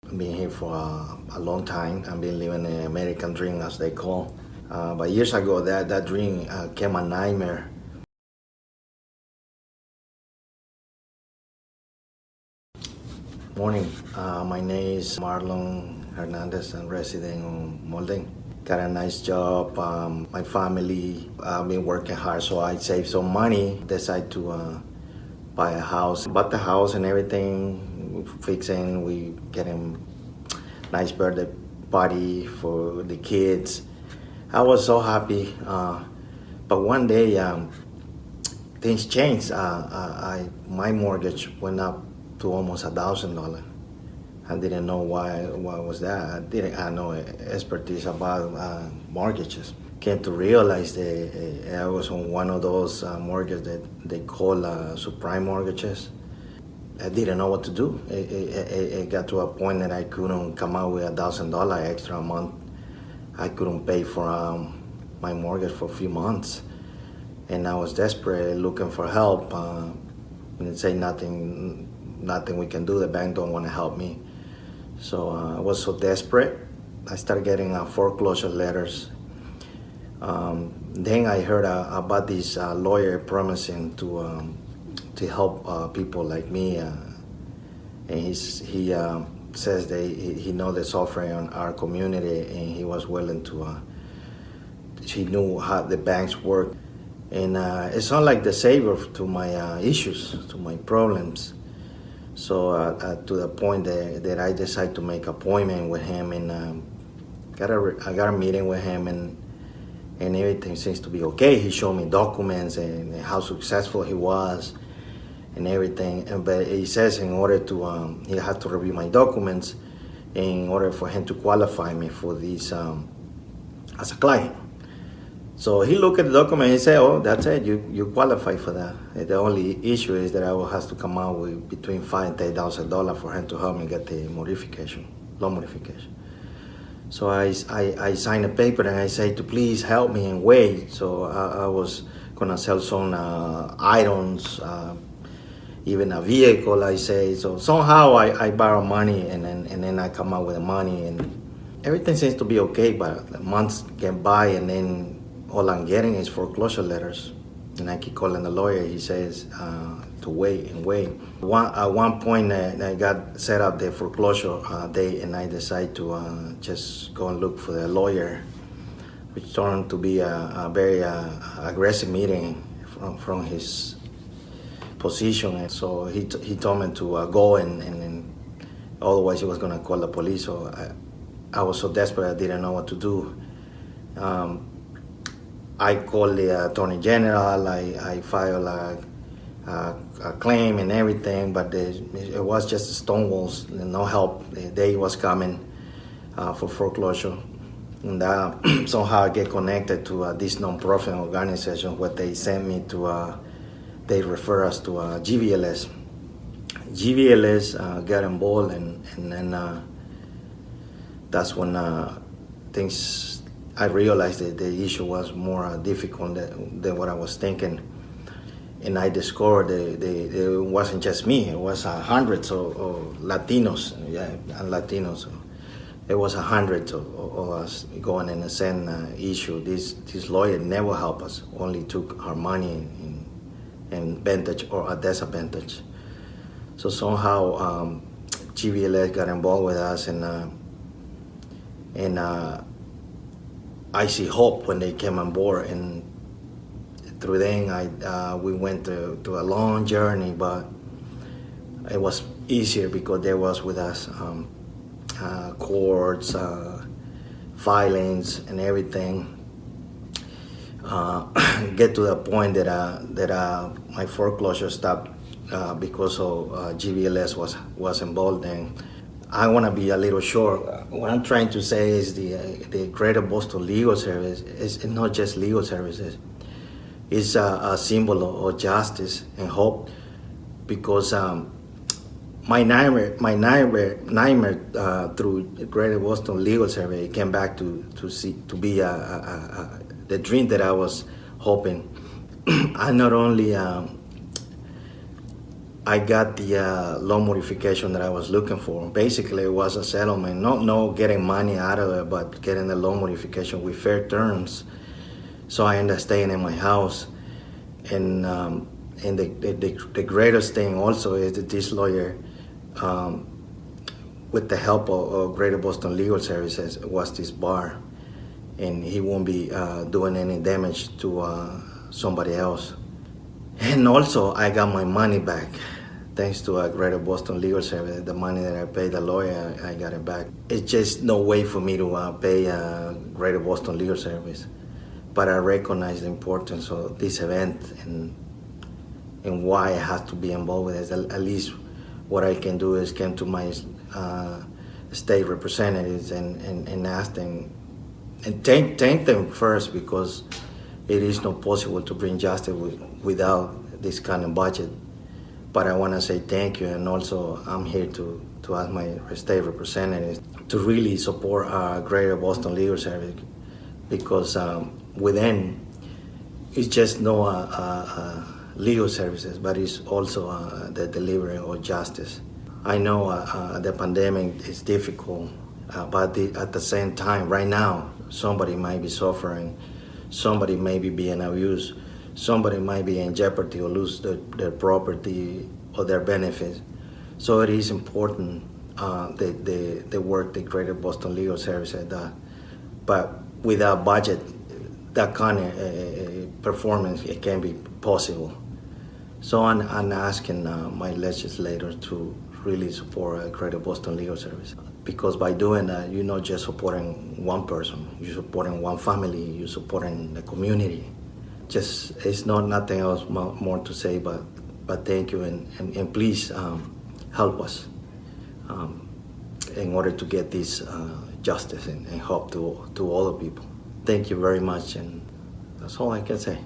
I've been here for a long time. I've been living the American dream, as they call. But years ago, that dream came a nightmare. Morning. My name is Marlon Hernandez. I'm resident in Molden. Got a nice job. My family, I've been working hard, so I saved some money. Decide to buy a house. Bought the house and everything. Fixing. We getting nice birthday party for the kids. I was so happy. But one day, things changed. My mortgage went up to almost $1,000. I didn't know why was that. I didn't have no expertise about mortgages. Came to realize that I was on one of those mortgages that they call subprime mortgages. I didn't know what to do. It got to a point that I couldn't come out with $1,000 extra a month. I couldn't pay for my mortgage for a few months, and I was desperate, looking for help. And they say nothing we can do. The bank don't want to help me. So I was so desperate. I started getting foreclosure letters. Then I heard about this lawyer promising to help people like me, and he says that he knows the suffering in our community, and he was willing to. He knew how the banks work, and it's not like the savior to my issues, to my problems. So to the point that I decided to make an appointment with him, and I got a meeting with him, and everything seems to be okay. He showed me documents and how successful he was and everything. But he says in order to, he had to review my documents in order for him to qualify me for this as a client. So he looked at the document and he said, oh, that's it, you qualify for that. The only issue is that I will have to come out with between $5,000 and $10,000 for him to help me get the loan modification. So I signed a paper and I said to please help me and wait. So I was gonna sell some items, even a vehicle, I say. So somehow I borrow money and then I come out with the money, and everything seems to be okay, but the months get by and then all I'm getting is foreclosure letters. And I keep calling the lawyer. He says to wait and wait. At one point, I got set up the foreclosure date, and I decided to just go and look for the lawyer, which turned to be a very aggressive meeting from his position. And so he told me to go, and otherwise he was going to call the police. So I was so desperate, I didn't know what to do. I called the Attorney General. I filed a claim and everything, but it was just stonewalls, no help. The day was coming for foreclosure. And somehow I get connected to this nonprofit organization where they sent me to, they refer us to GBLS. GBLS got involved, and then that's when things, I realized that the issue was more difficult than what I was thinking. And I discovered that it wasn't just me, it was hundreds of Latinos, and Latinos. It was hundreds of us going in the same issue. This lawyer never helped us, only took our money in advantage or a disadvantage. So somehow GBLS got involved with us, and I see hope when they came on board, and through then we went to a long journey, but it was easier because there was with us courts, filings, and everything. Get to the point that my foreclosure stopped because of GBLS was involved in. I want to be a little short. What I'm trying to say is the Greater Boston Legal Service is not just legal services. It's a symbol of justice and hope, because my nightmare through the Greater Boston Legal Service came back to be the dream that I was hoping. I not only I got the loan modification that I was looking for. Basically, it was a settlement, not no getting money out of it, but getting the loan modification with fair terms. So I ended up staying in my house, and the greatest thing also is that this lawyer, with the help of Greater Boston Legal Services, was this bar, and he won't be doing any damage to somebody else. And also, I got my money back. Thanks to Greater Boston Legal Service, the money that I paid the lawyer, I got it back. It's just no way for me to pay Greater Boston Legal Service. But I recognize the importance of this event and why I have to be involved with it. At least what I can do is come to my state representatives and ask them, and thank them first, because it is not possible to bring justice without this kind of budget. But I want to say thank you, and also I'm here to ask my state representatives to really support Greater Boston Legal Service, because within it's just no legal services, but it's also the delivery of justice. I know the pandemic is difficult, but at the same time, right now, somebody might be suffering, somebody may be being abused, somebody might be in jeopardy or lose their property or their benefits. So it is important the work the Greater Boston Legal Services does. But without budget, that kind of performance, it can be possible. So I'm asking my legislators to really support Greater Boston Legal Service, because by doing that, you're not just supporting one person, you're supporting one family, you're supporting the community. Just, it's not nothing else more to say, but thank you, and please help us in order to get this justice and help to all the people. Thank you very much, and that's all I can say.